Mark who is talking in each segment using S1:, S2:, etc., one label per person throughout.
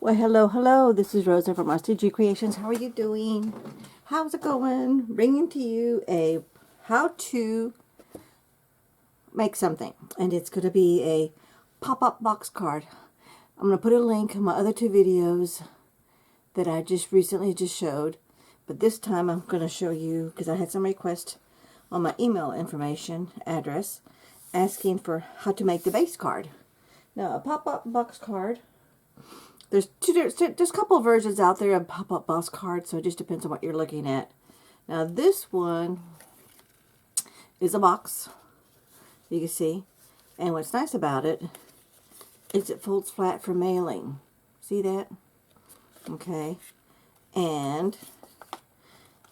S1: Well, hello. This is Rosa from rcgkreations. How are you doing? How's it going? Bringing to you a how to make something. And it's going to be a pop-up box card. I'm going to put a link in my other two videos that I just recently showed. But this time I'm going to show you, because I had some requests on my email information address asking for how to make the base card. Now, a pop-up box card, there's a couple of versions out there of pop-up box cards, so it just depends on what you're looking at. Now this one is a box, you can see, and what's nice about it is it folds flat for mailing. See that? Okay, and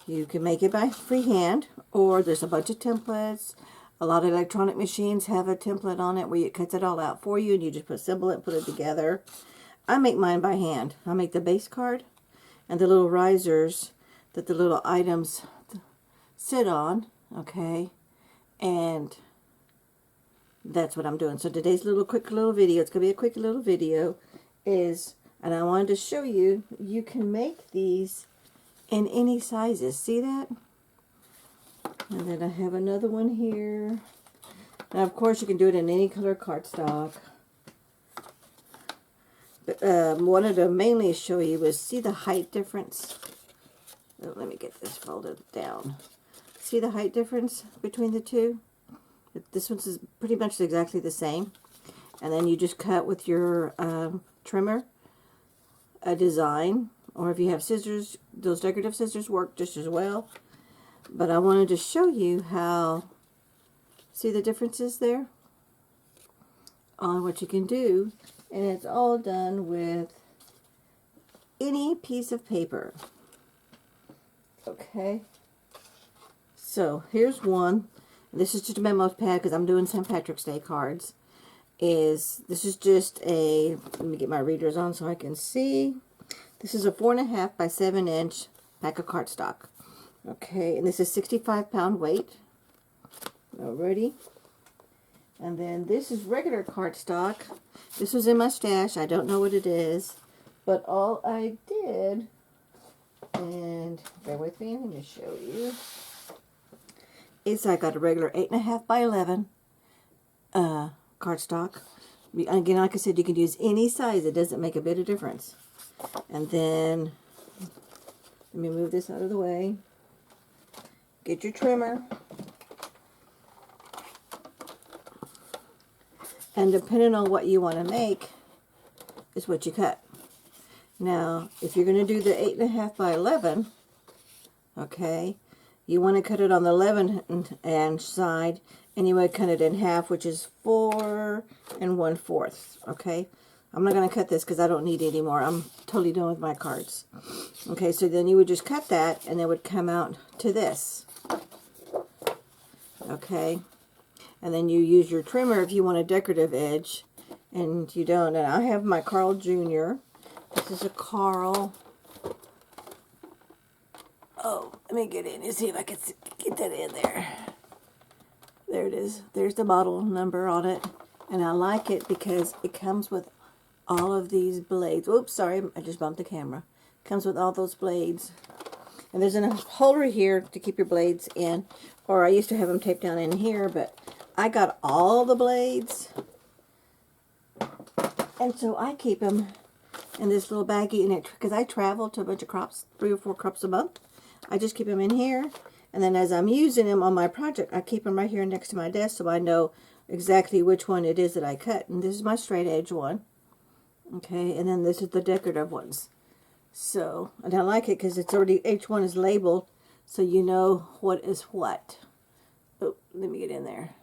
S1: you can make it by freehand, or there's a bunch of templates. A lot of electronic machines have a template on it where it cuts it all out for you, and you just assemble it, put it together. I make mine by hand. I make the base card and the little risers that the little items sit on, okay? And that's what I'm doing. So today's quick little video, it's going to be a quick little video, and I wanted to show you, you can make these in any sizes. See that? And then I have another one here. Now, of course, you can do it in any color cardstock. Wanted to mainly show you was, see the height difference? Oh, let me get this folded down. See the height difference between the two? This one's pretty much exactly the same. And then you just cut with your trimmer a design, or if you have scissors, those decorative scissors work just as well. But I wanted to show you how, see the differences there? On what you can do. And it's all done with any piece of paper. Okay. So here's one. This is just a memo pad because I'm doing St. Patrick's Day cards. This is just a, let me get my readers on so I can see. This is a 4.5 by 7 inch pack of cardstock. Okay, and this is 65-pound weight. Alrighty. And then this is regular cardstock. This was in my stash. I don't know what it is. But all I did, and bear with me, let me show you, is I got a regular 8.5 by 11 cardstock. Again, like I said, you can use any size. It doesn't make a bit of difference. And then, let me move this out of the way. Get your trimmer. And depending on what you want to make is what you cut. Now, if you're going to do the 8.5 by 11, okay, you want to cut it on the 11-inch side, and you want to cut it in half, which is 4 1/4, okay? I'm not going to cut this because I don't need it anymore. I'm totally done with my cards. Okay, so then you would just cut that, and it would come out to this. Okay? And then you use your trimmer if you want a decorative edge, and you don't. And I have my Carl Jr. This is a Carl. Oh, let me get in and see if I can get that in there. There it is. There's the model number on it. And I like it because it comes with all of these blades. Oops, sorry, I just bumped the camera. Comes with all those blades. And there's a holder here to keep your blades in. Or I used to have them taped down in here, but I got all the blades, and so I keep them in this little baggie, and because I travel to a bunch of crops, 3 or 4 crops a month, I just keep them in here, and then as I'm using them on my project, I keep them right here next to my desk so I know exactly which one it is that I cut. And this is my straight edge one, okay, and then this is the decorative ones. So, and I like it because it's already, each one is labeled, so you know what is what. Oh, let me get in there.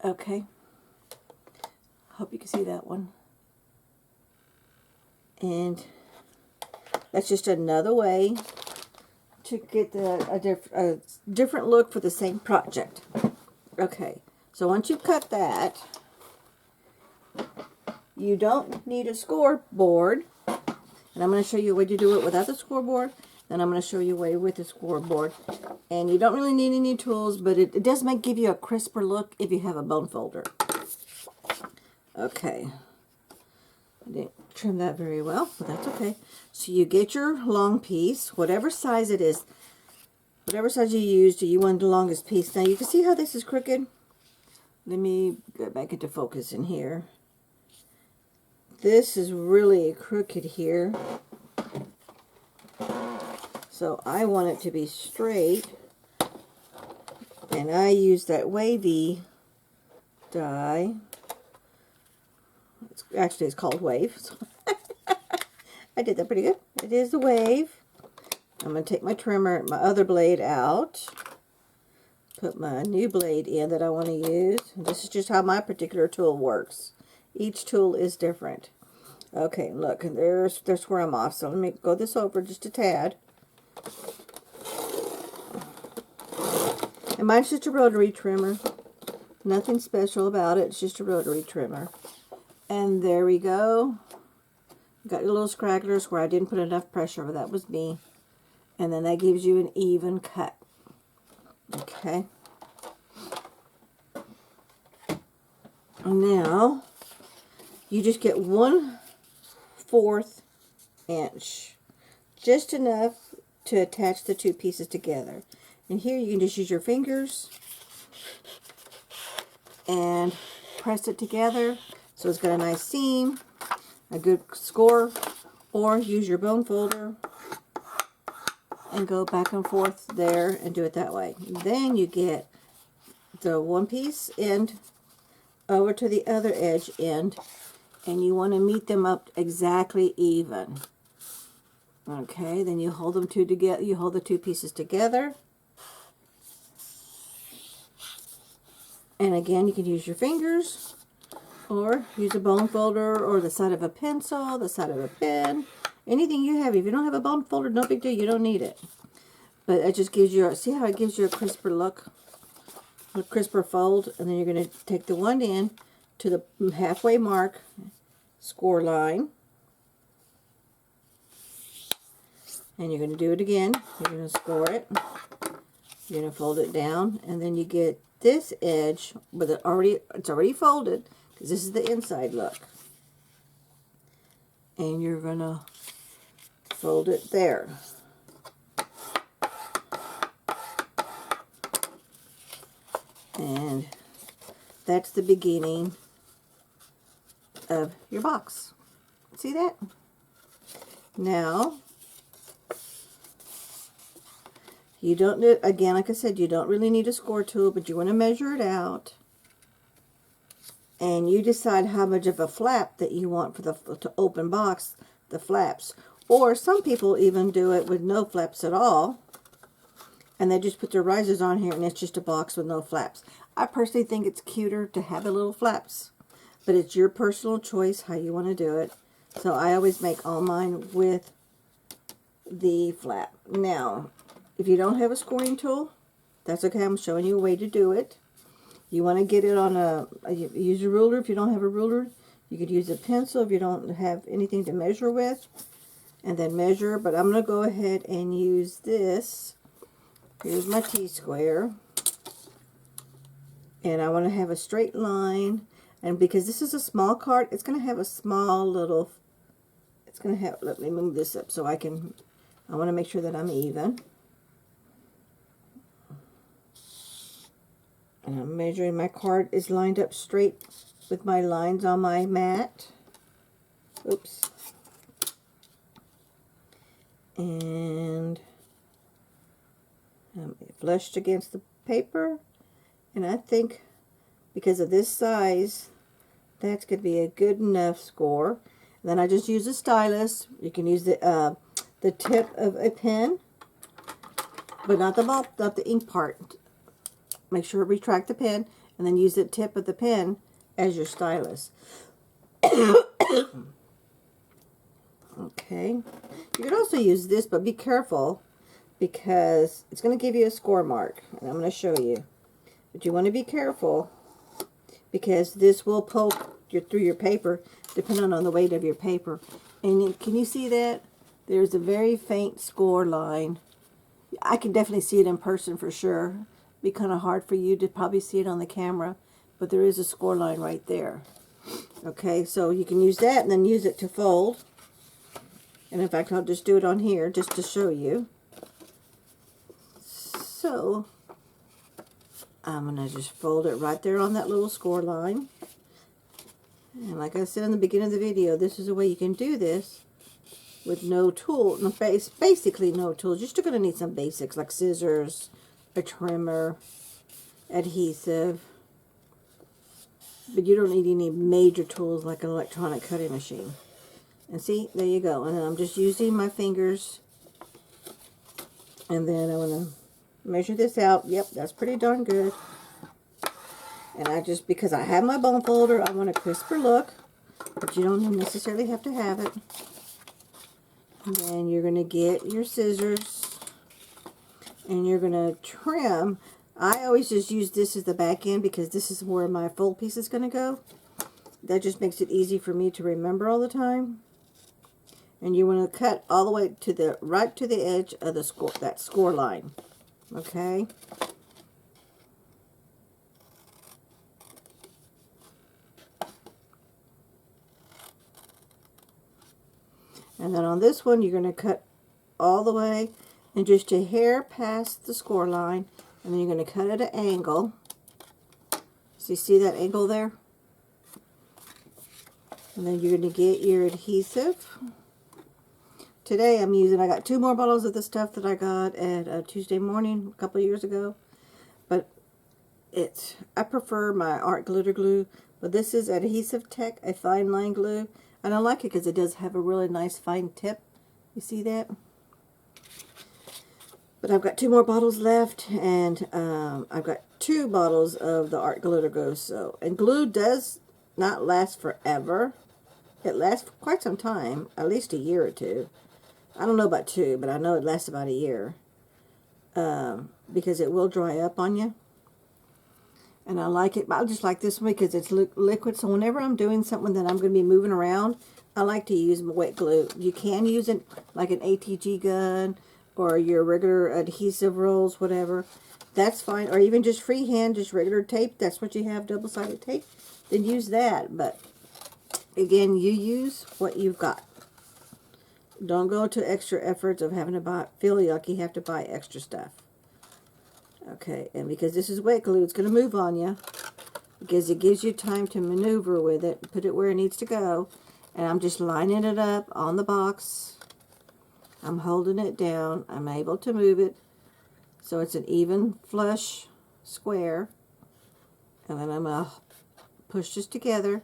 S1: Okay, hope you can see that one. And that's just another way to get a different look for the same project. Okay, so once you cut that, you don't need a scoreboard. And I'm going to show you a way to do it without the scoreboard. Then I'm going to show you a way with the scoreboard. And you don't really need any tools, but it does give you a crisper look if you have a bone folder. Okay. I didn't trim that very well, but that's okay. So you get your long piece, whatever size it is, whatever size you use, do you want the longest piece. Now you can see how this is crooked. Let me get back into focus in here. This is really crooked here. So I want it to be straight. And I use that wavy die. It's called Wave. So I did that pretty good. It is the Wave. I'm going to take my trimmer, my other blade out. Put my new blade in that I want to use. This is just how my particular tool works. Each tool is different. Okay, look, and there's where I'm off. So let me go this over just a tad. And mine's just a rotary trimmer. Nothing special about it. It's just a rotary trimmer. And there we go. Got your little scragglers where I didn't put enough pressure. That was me. And then that gives you an even cut. Okay. Now, you just get 1/4 inch. Just enough to attach the two pieces together. And here you can just use your fingers and press it together so it's got a nice seam, a good score, or use your bone folder and go back and forth there and do it that way. Then you get the one piece end over to the other edge end, and you want to meet them up exactly even. Okay, then you hold them two together. You hold the two pieces together. And again, you can use your fingers or use a bone folder or the side of a pencil, the side of a pen, anything you have. If you don't have a bone folder, no big deal, you don't need it. But it just gives you, see how it gives you a crisper look, a crisper fold, and then you're going to take the one end to the halfway mark, score line, and you're going to do it again. You're going to score it, you're going to fold it down, and then you get this edge, but it's already folded, because this is the inside look. And you're going to fold it there. And that's the beginning of your box. See that? Now, you don't need, again, like I said, you don't really need a score tool, but you want to measure it out. And you decide how much of a flap that you want for the to open box, the flaps. Or some people even do it with no flaps at all. And they just put their risers on here and it's just a box with no flaps. I personally think it's cuter to have the little flaps. But it's your personal choice how you want to do it. So I always make all mine with the flap. Now, if you don't have a scoring tool, that's okay. I'm showing you a way to do it. You want to get it on use a ruler. If you don't have a ruler, you could use a pencil if you don't have anything to measure with. And then measure, but I'm going to go ahead and use this. Here's my T-square. And I want to have a straight line. And because this is a small card, it's going to have a small little, it's going to have, let me move this up so I want to make sure that I'm even. And I'm measuring, my card is lined up straight with my lines on my mat. Oops. And flushed against the paper. And I think because of this size, that's going to be a good enough score. And then I just use a stylus. You can use the tip of a pen, but not the bulb, not the ink part. Make sure to retract the pen, and then use the tip of the pen as your stylus. Okay. You can also use this, but be careful because it's going to give you a score mark, and I'm going to show you. But you want to be careful because this will poke through your paper depending on the weight of your paper. And can you see that? There's a very faint score line. I can definitely see it in person for sure. It'd be kind of hard for you to probably see it on the camera, but there is a score line right there. Okay, so you can use that and then use it to fold. And in fact, I'll just do it on here just to show you. So I'm going to just fold it right there on that little score line. And like I said in the beginning of the video, this is a way you can do this with no tool, basically no tools. You're still going to need some basics like scissors, a trimmer, adhesive, but you don't need any major tools like an electronic cutting machine. And see, there you go. And then I'm just using my fingers, and then I'm going to measure this out. Yep, that's pretty darn good. And I just, because I have my bone folder, I want a crisper look, but you don't necessarily have to have it. And then you're going to get your scissors, and you're going to trim. I always just use this as the back end because this is where my fold piece is going to go. That just makes it easy for me to remember all the time. And you want to cut all the way to the right to the edge of the score, that score line. Okay. And then on this one, you're going to cut all the way and just a hair past the score line, and then you're going to cut at an angle. So you see that angle there? And then you're going to get your adhesive. Today I got 2 more bottles of the stuff that I got at Tuesday morning a couple of years ago. But I prefer my art glitter glue. But this is Adhesive Tech, a fine line glue. And I like it because it does have a really nice fine tip. You see that? But I've got 2 more bottles left, and I've got 2 bottles of the art glitter glue. And glue does not last forever. It lasts for quite some time, at least a year or 2. I don't know about 2, but I know it lasts about a year. Because it will dry up on you. And I like it. I just like this one because it's liquid. So whenever I'm doing something that I'm going to be moving around, I like to use wet glue. You can use it like an ATG gun or your regular adhesive rolls, whatever. That's fine. Or even just freehand, just regular tape. That's what you have, double-sided tape. Then use that. But again, you use what you've got. Don't go to extra efforts of having to feel like you have to buy extra stuff. Okay, and because this is wet glue, it's going to move on you. Because it gives you time to maneuver with it, put it where it needs to go. And I'm just lining it up on the box. I'm holding it down. I'm able to move it so it's an even, flush square. And then I'm going to push this together.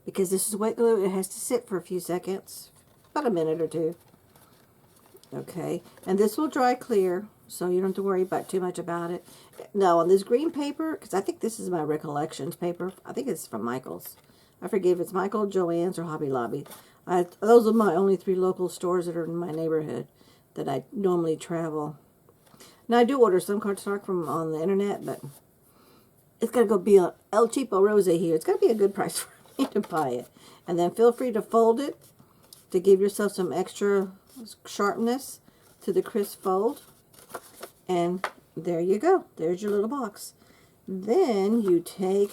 S1: Because this is wet glue, it has to sit for a few seconds. About a minute or 2. Okay, and this will dry clear, so you don't have to worry about too much about it. Now, on this green paper, because I think this is my Recollections paper. I think it's from Michael's. I forget if it's Michael, Joann's, or Hobby Lobby. Those are my only 3 local stores that are in my neighborhood that I normally travel. Now, I do order some cardstock from on the internet, but it's got to go be a El Cheapo Rosa here. It's got to be a good price for me to buy it. And then feel free to fold it to give yourself some extra sharpness to the crisp fold. And there you go. There's your little box. Then you take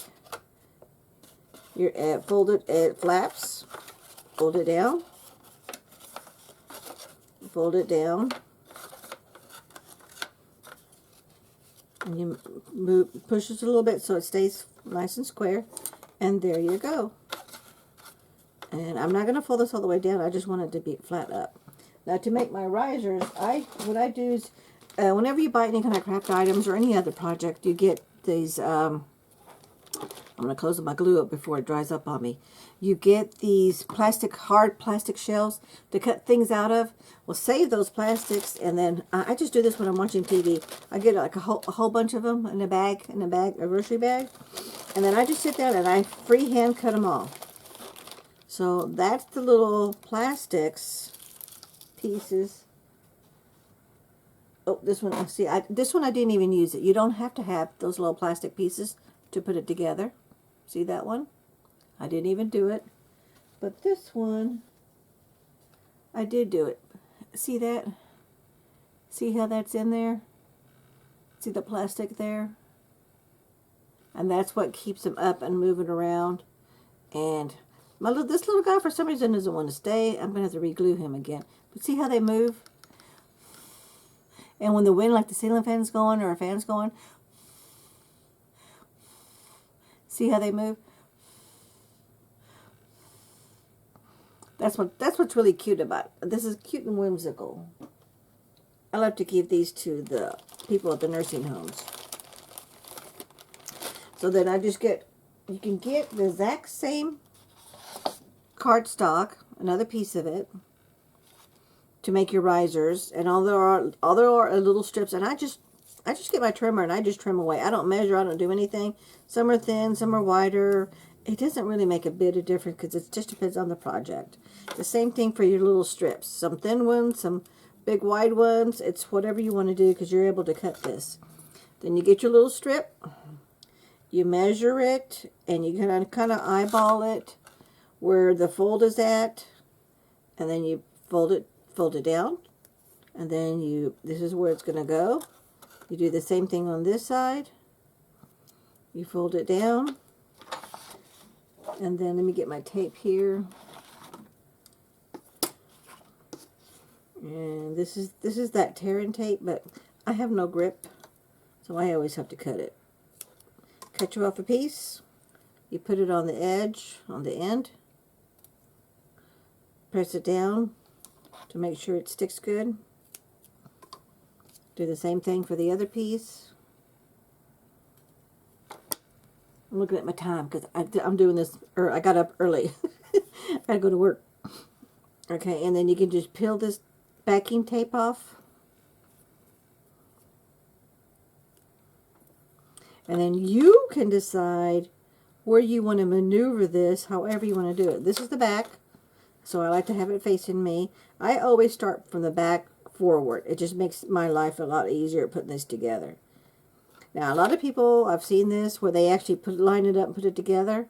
S1: your folded flaps, fold it down, and you push it a little bit so it stays nice and square. And there you go. And I'm not going to fold this all the way down. I just want it to be flat up. Now, to make my risers, what I do is, whenever you buy any kind of craft items or any other project, you get these, I'm going to close my glue up before it dries up on me. You get these hard plastic shells to cut things out of. Well, save those plastics, and then I just do this when I'm watching TV. I get like a whole bunch of them in a bag, a grocery bag. And then I just sit down and I freehand cut them all. So that's the little plastics pieces. Oh, this one, see, this one I didn't even use it. You don't have to have those little plastic pieces to put it together. See that one? I didn't even do it. But this one, I did do it. See that? See how that's in there? See the plastic there? And that's what keeps them up and moving around. And This little guy for some reason doesn't want to stay. I'm going to have to re-glue him again. But see how they move? And when the wind, like the ceiling fan's going or a fan's going, see how they move? That's what's really cute about it. This is cute and whimsical. I love to give these to the people at the nursing homes. So then I just get, you can get the exact same cardstock, another piece of it, to make your risers. And all there are little strips. And I just get my trimmer and I just trim away. I don't measure. I don't do anything. Some are thin, some are wider. It doesn't really make a bit of difference because it just depends on the project. The same thing for your little strips. Some thin ones, some big wide ones. It's whatever you want to do because you're able to cut this. Then you get your little strip. You measure it and you kind of eyeball it where the fold is at, and then you fold it down, and then this is where it's going to go. You do the same thing on this side. You fold it down, and then let me get my tape here. And this is that tearing tape, but I have no grip, so I always have to cut it. Cut you off a piece. You put it on the edge, on the end. Press it down to make sure it sticks good. Do the same thing for the other piece. I'm looking at my time because I'm doing this, or I got up early. I gotta go to work. Okay, and then you can just peel this backing tape off. And then you can decide where you want to maneuver this, however you want to do it. This is the back, so I like to have it facing me. I always start from the back forward. It just makes my life a lot easier putting this together. Now, a lot of people, I've seen this, where they actually line it up and put it together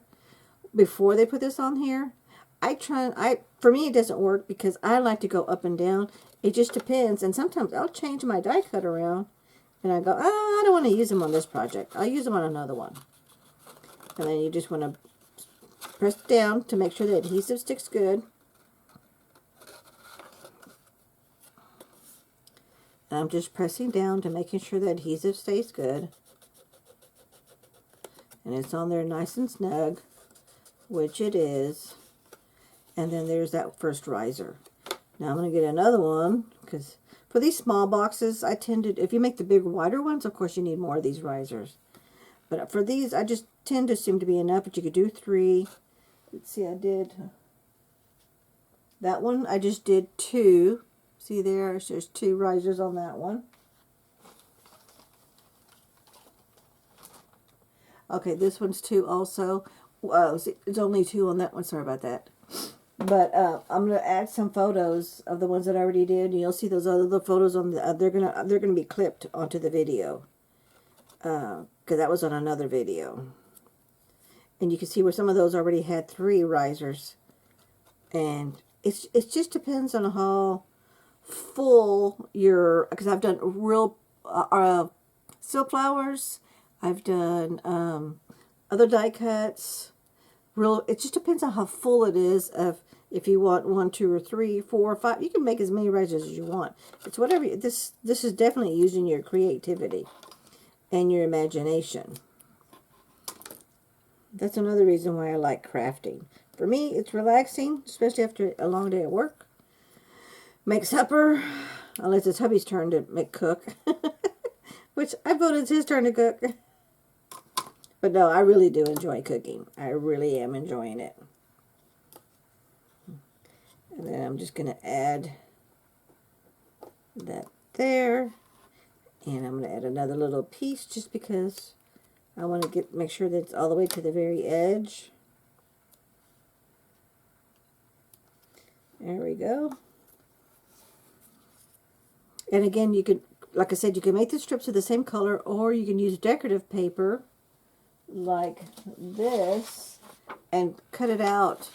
S1: before they put this on here. For me, it doesn't work because I like to go up and down. It just depends, and sometimes I'll change my die cut around. And I go, I don't want to use them on this project. I'll use them on another one. And then you just want to press down to make sure the adhesive sticks good. And I'm just pressing down to making sure the adhesive stays good. And it's on there nice and snug, which it is. And then there's that first riser. Now I'm going to get another one because for these small boxes, I tend to, if you make the bigger, wider ones, of course you need more of these risers. But for these, I just tend to assume to be enough, but you could do 3. Let's see, I did that one. I just did 2. See there's 2 risers on that one. Okay, this one's 2 also. See, it's only 2 on that one. Sorry about that. But I'm going to add some photos of the ones that I already did. And you'll see those other photos on the. They're gonna be clipped onto the video. Because that was on another video. And you can see where some of those already had 3 risers. And it just depends on how full your. Because I've done real silk flowers. I've done other die cuts. It just depends on how full it is. If you want 1, 2, or 3, 4, or 5, you can make as many risers as you want. It's whatever. This is definitely using your creativity and your imagination. That's another reason why I like crafting. For me, it's relaxing, especially after a long day at work. Make supper, unless it's hubby's turn to cook, which I voted it's his turn to cook. But no, I really do enjoy cooking. I really am enjoying it. And then I'm just going to add that there. And I'm going to add another little piece just because I want to make sure that it's all the way to the very edge. There we go. And again, you could, like I said, you can make the strips of the same color, or you can use decorative paper like this and cut it out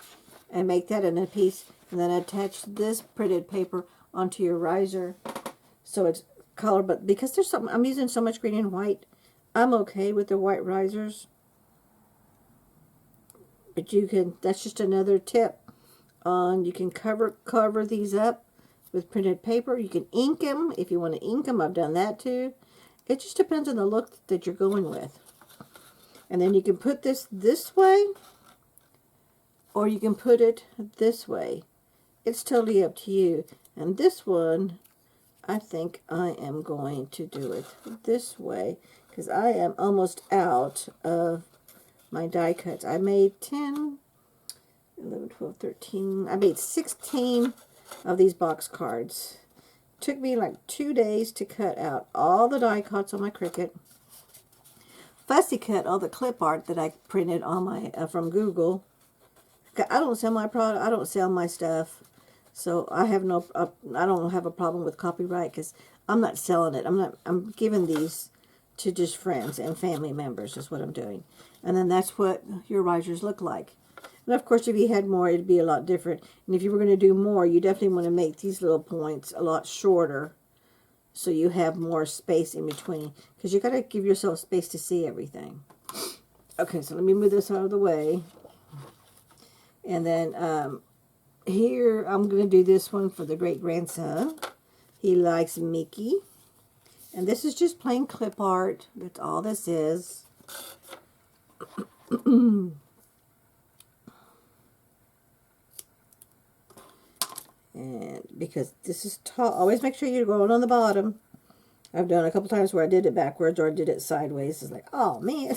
S1: and make that in a piece, and then attach this printed paper onto your riser so it's color. But because I'm using so much green and white, I'm okay with the white risers. But you can, that's just another tip on, you can cover these up with printed paper. You can ink them if you want to ink them. I've done that too. It just depends on the look that you're going with. And then you can put this way, or you can put it this way. It's totally up to you. And this one, I think I am going to do it this way, because I am almost out of my die cuts. I made 10, 11, 12, 13. I made 16 of these box cards. Took me like 2 days to cut out all the die cuts on my Cricut. Fussy cut all the clip art that I printed on my from Google. I don't sell my product. I don't sell my stuff, so I have no. I don't have a problem with copyright because I'm not selling it. I'm giving these to just friends and family members. Is what I'm doing, and then that's what your risers look like. And of course, if you had more, it'd be a lot different. And if you were going to do more, you definitely want to make these little points a lot shorter, so you have more space in between, because you got to give yourself space to see everything. Okay, so let me move this out of the way. And then here, I'm going to do this one for the great-grandson. He likes Mickey. And this is just plain clip art. That's all this is. And because this is tall, always make sure you're going on the bottom. I've done a couple times where I did it backwards or I did it sideways. It's like, oh man,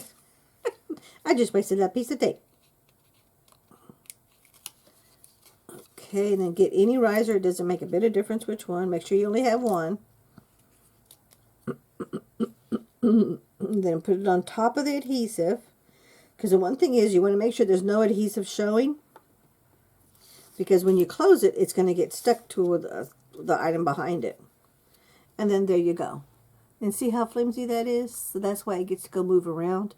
S1: I just wasted that piece of tape. Okay, and then get any riser. It doesn't make a bit of difference which one. Make sure you only have one. Then put it on top of the adhesive. Because the one thing is, you want to make sure there's no adhesive showing. Because when you close it, it's going to get stuck to the item behind it. And then there you go. And see how flimsy that is? So that's why it gets to go move around.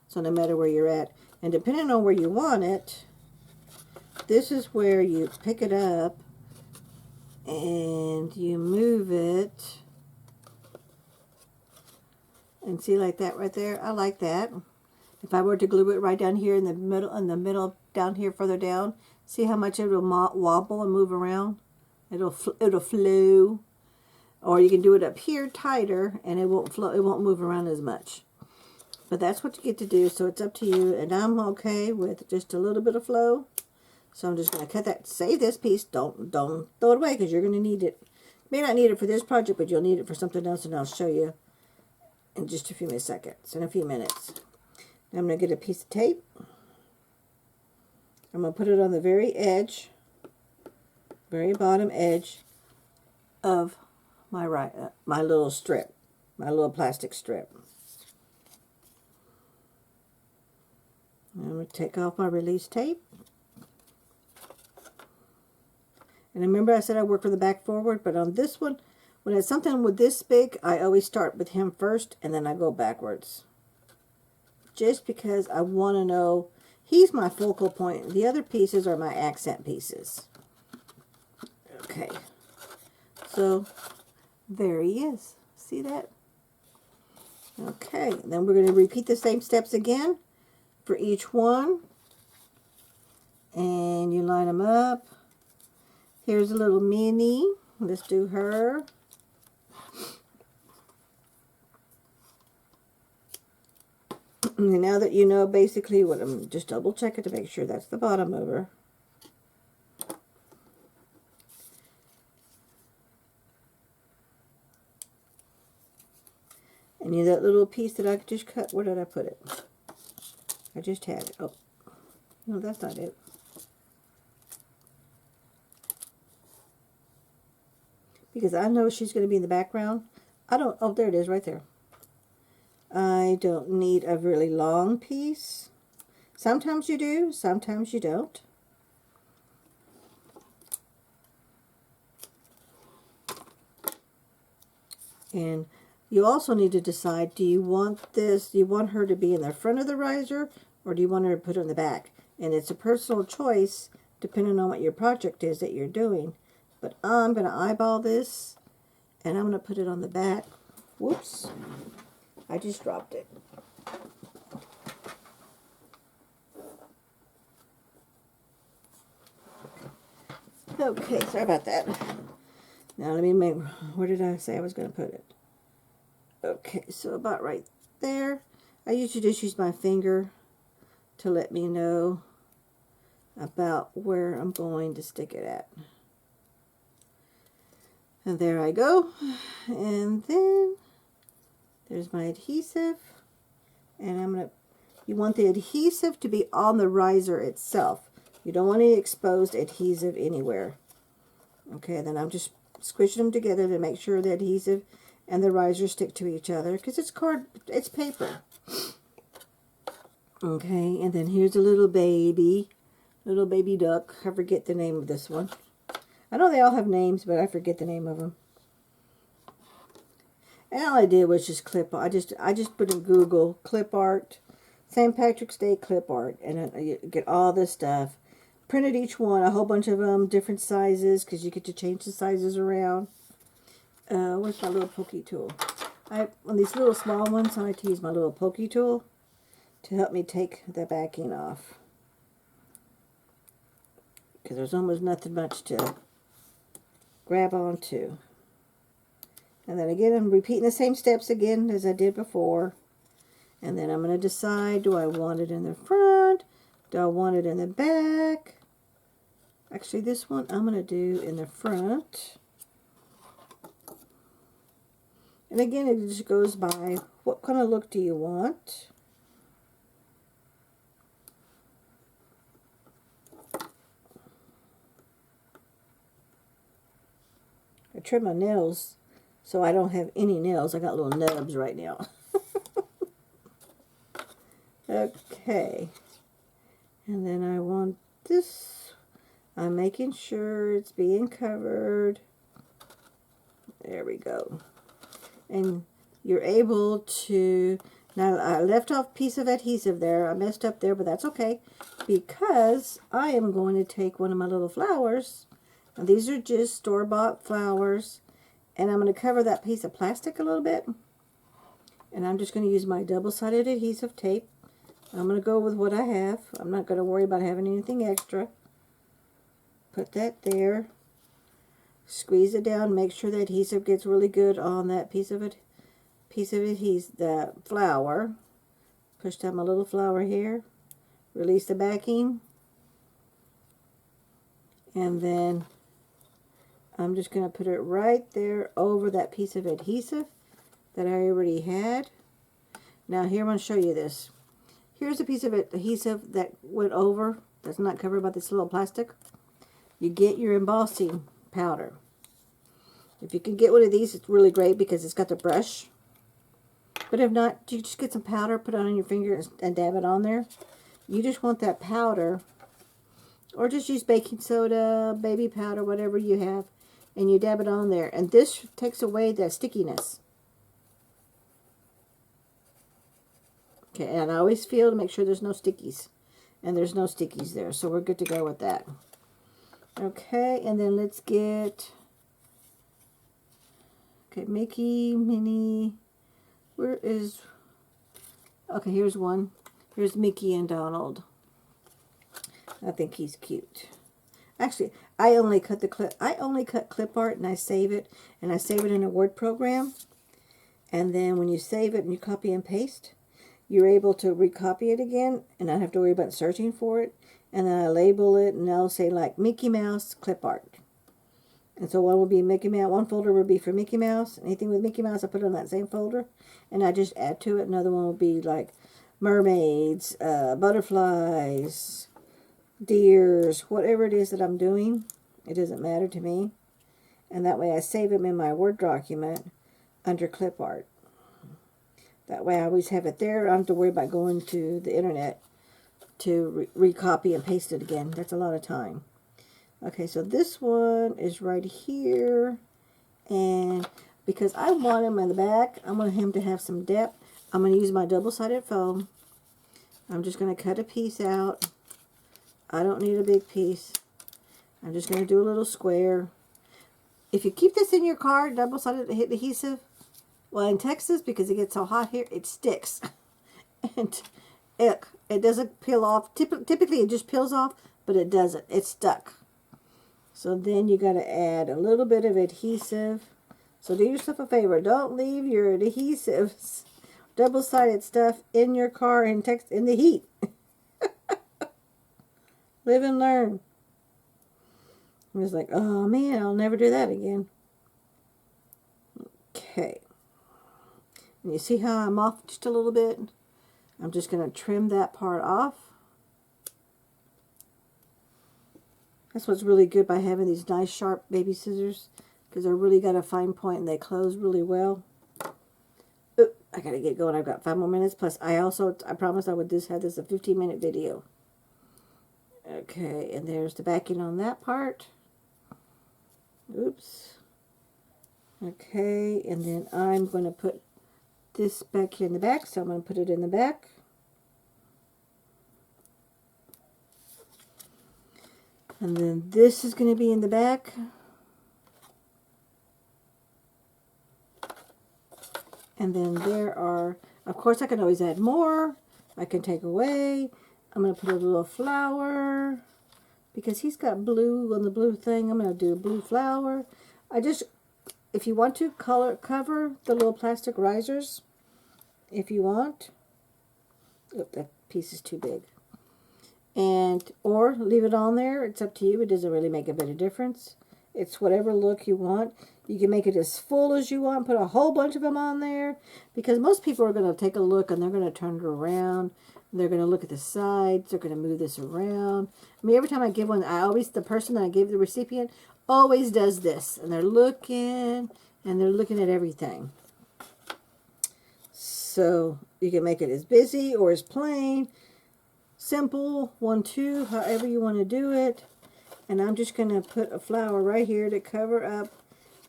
S1: So no matter where you're at. And depending on where you want it, this is where you pick it up and you move it. And see, like that right there? I like that. If I were to glue it right down here in the middle down here further down, see how much it will wobble and move around? It'll flow. Or you can do it up here tighter, and it won't flow. It won't move around as much. But that's what you get to do. So it's up to you. And I'm okay with just a little bit of flow. So I'm just going to cut that. Save this piece. Don't throw it away because you're going to need it. You may not need it for this project, but you'll need it for something else, and I'll show you in just a few seconds. In a few minutes. Now I'm going to get a piece of tape. I'm going to put it on the very edge, very bottom edge of my my little strip, my little plastic strip. I'm going to take off my release tape. And remember I said I work from the back forward, but on this one, when it's something with this big, I always start with him first and then I go backwards. Just because I want to know, he's my focal point. The other pieces are my accent pieces. Okay. So, there he is. See that? Okay. Then we're going to repeat the same steps again for each one. And you line them up. Here's a little Minnie. Let's do her. And now that you know basically what I'm, just double check it to make sure that's the bottom of her. And you know that little piece that I just cut, where did I put it? I just had it. Oh, no, that's not it. Because I know she's going to be in the background. I don't, oh, there it is right there. I don't need a really long piece. Sometimes you do, sometimes you don't. And you also need to decide, do you want this, do you want her to be in the front of the riser, or do you want her to put it in the back? And it's a personal choice, depending on what your project is that you're doing. But I'm going to eyeball this, and I'm going to put it on the back. Whoops. I just dropped it. Okay, sorry about that. Now let me make, where did I say I was going to put it? Okay, so about right there. I usually just use my finger to let me know about where I'm going to stick it at. And there I go. And then there's my adhesive. And I'm going to, you want the adhesive to be on the riser itself. You don't want any exposed adhesive anywhere. Okay, then I'm just squishing them together to make sure the adhesive and the riser stick to each other, because it's it's paper. Okay, and then here's a little baby duck. I forget the name of this one. I know they all have names, but I forget the name of them. And all I did was just clip. I just put in Google clip art, St. Patrick's Day clip art, and you get all this stuff. Printed each one, a whole bunch of them, different sizes, because you get to change the sizes around. Where's my little pokey tool? On these little small ones, I like to use my little pokey tool to help me take the backing off. Because there's almost nothing much to grab onto. And then again, I'm repeating the same steps again as I did before. And then I'm going to decide, do I want it in the front? Do I want it in the back? Actually, this one I'm going to do in the front. And again, it just goes by, what kind of look do you want? I trim my nails so I don't have any nails. I got little nubs right now. Okay. And then I want this. I'm making sure it's being covered. There we go. And you're able to, now I left off a piece of adhesive there. I messed up there, but that's okay, because I am going to take one of my little flowers, and these are just store-bought flowers, and I'm going to cover that piece of plastic a little bit, and I'm just going to use my double-sided adhesive tape. I'm going to go with what I have. I'm not going to worry about having anything extra. Put that there. Squeeze it down. Make sure the adhesive gets really good on that piece of adhesive, that flower. Push down my little flower here. Release the backing. And then I'm just going to put it right there over that piece of adhesive that I already had. Now here I'm going to show you this. Here's a piece of adhesive that went over, that's not covered by this little plastic. You get your embossing powder. If you can get one of these, it's really great because it's got the brush. But if not, you just get some powder, put it on your finger and dab it on there. You just want that powder, or just use baking soda, baby powder, whatever you have, and you dab it on there. And this takes away the stickiness. Okay, and I always feel to make sure there's no stickies. And there's no stickies there, so we're good to go with that. Okay, and then let's get, okay, Mickey, Minnie, where is, okay, here's one. Here's Mickey and Donald. I think he's cute. Actually, I only cut clip art and I save it. And I save it in a Word program. And then when you save it and you copy and paste, you're able to recopy it again and not have to worry about searching for it. And then I label it and I'll say like Mickey Mouse clip art. And so one will be Mickey Mouse, one folder will be for Mickey Mouse. Anything with Mickey Mouse I put it on that same folder. And I just add to it. Another one will be like mermaids, butterflies, deers, whatever it is that I'm doing. It doesn't matter to me. And that way I save them in my Word document under clip art. That way I always have it there. I don't have to worry about going to the internet to recopy and paste it again. That's a lot of time. Okay, so this one is right here. And because I want him in the back, I want him to have some depth. I'm going to use my double-sided foam. I'm just going to cut a piece out. I don't need a big piece. I'm just going to do a little square. If you keep this in your car, double-sided adhesive, well, in Texas, because it gets so hot here, it sticks. And it doesn't peel off. Typically, it just peels off, but it doesn't. It's stuck. So then you got to add a little bit of adhesive. So do yourself a favor. Don't leave your adhesives, double-sided stuff in your car and in the heat. Live and learn. I was like, oh man, I'll never do that again. Okay. And you see how I'm off just a little bit? I'm just going to trim that part off. That's what's really good by having these nice sharp baby scissors, because they're really got a fine point and they close really well. Oop, I gotta get going. I've got 5 more minutes. Plus, I promised I would just have this a 15-minute video. Okay, and there's the backing on that part. Oops. Okay, and then I'm going to put this back here in the back, so I'm going to put it in the back. And then this is going to be in the back. And then there are, of course I can always add more. I can take away. I'm going to put a little flower. Because he's got blue on the blue thing, I'm going to do a blue flower. If you want to, cover the little plastic risers. If you want. Oh, that piece is too big. Or leave it on there. It's up to you. It doesn't really make a bit of difference. It's whatever look you want. You can make it as full as you want. Put a whole bunch of them on there. Because most people are going to take a look and they're going to turn it around. They're going to look at the sides. They're going to move this around. I mean, every time I give one, the person that I give the recipient always does this. And they're looking at everything. So you can make it as busy or as plain. Simple, 1, 2, however you want to do it. And I'm just going to put a flower right here to cover up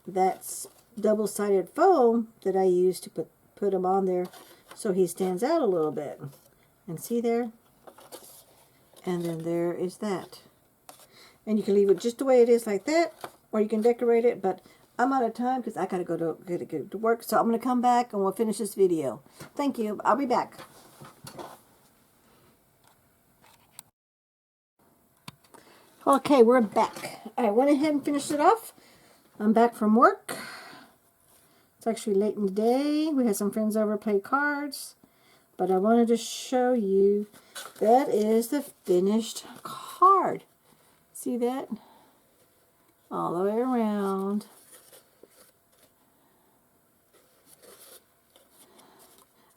S1: that double-sided foam that I used to put him on there so he stands out a little bit. And see there? And then there is that. And you can leave it just the way it is like that, or you can decorate it, but I'm out of time because I got to go to work. So I'm going to come back and we'll finish this video. Thank you. I'll be back. Okay, we're back. I went ahead and finished it off. I'm back from work. It's actually late in the day. We had some friends over play cards. But I wanted to show you, that is the finished card. See that? All the way around.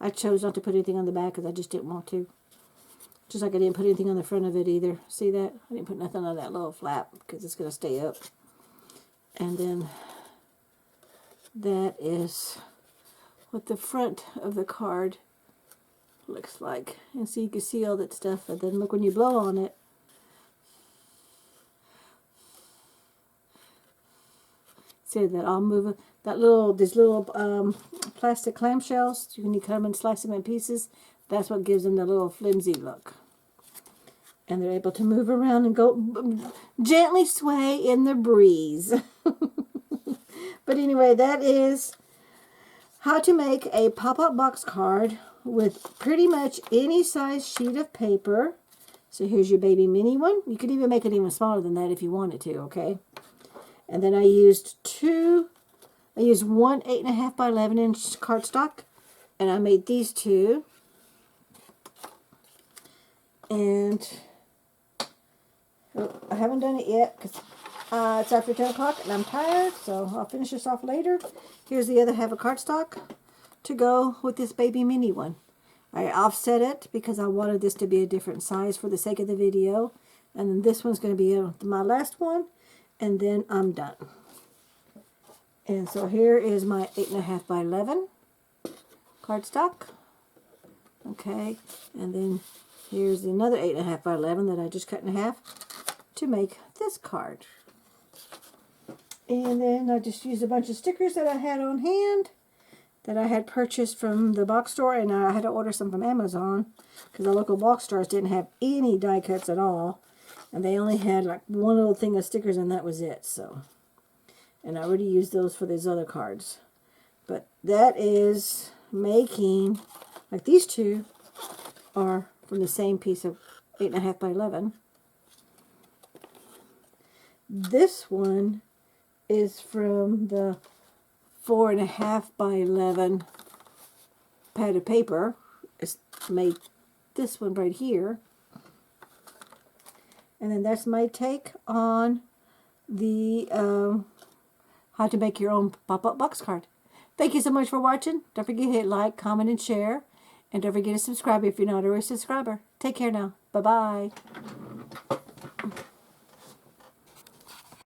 S1: I chose not to put anything on the back because I just didn't want to. Just like I didn't put anything on the front of it either. See that? I didn't put nothing on that little flap because it's going to stay up. And then that is what the front of the card looks like. And so you can see all that stuff. And then look when you blow on it. See that I'll move it. These little plastic clamshells. You can cut them and slice them in pieces. That's what gives them the little flimsy look. And they're able to move around and go gently sway in the breeze. But anyway, that is how to make a pop-up box card with pretty much any size sheet of paper. So here's your baby mini one. You could even make it even smaller than that if you wanted to, okay? And then I used one 8.5 by 11 inch cardstock. And I made these two. And I haven't done it yet because it's after 10 o'clock and I'm tired, so I'll finish this off later. Here's the other half of cardstock to go with this baby mini one. I offset it because I wanted this to be a different size for the sake of the video. And then this one's going to be my last one, and then I'm done. And so here is my 8.5 by 11 cardstock. Okay, and then here's another 8.5 by 11 that I just cut in half to make this card. And then I just used a bunch of stickers that I had on hand that I had purchased from the box store, and I had to order some from Amazon because the local box stores didn't have any die cuts at all, and they only had like one little thing of stickers, and that was it. So, and I already used those for these other cards. But that is making, like these two are from the same piece of 8.5 by 11. This one is from the 4.5 by 11 pad of paper. It's made this one right here. And then that's my take on the how to make your own pop-up box card. Thank you so much for watching. Don't forget to hit like, comment, and share. And don't forget to subscribe if you're not already a subscriber. Take care now. Bye-bye.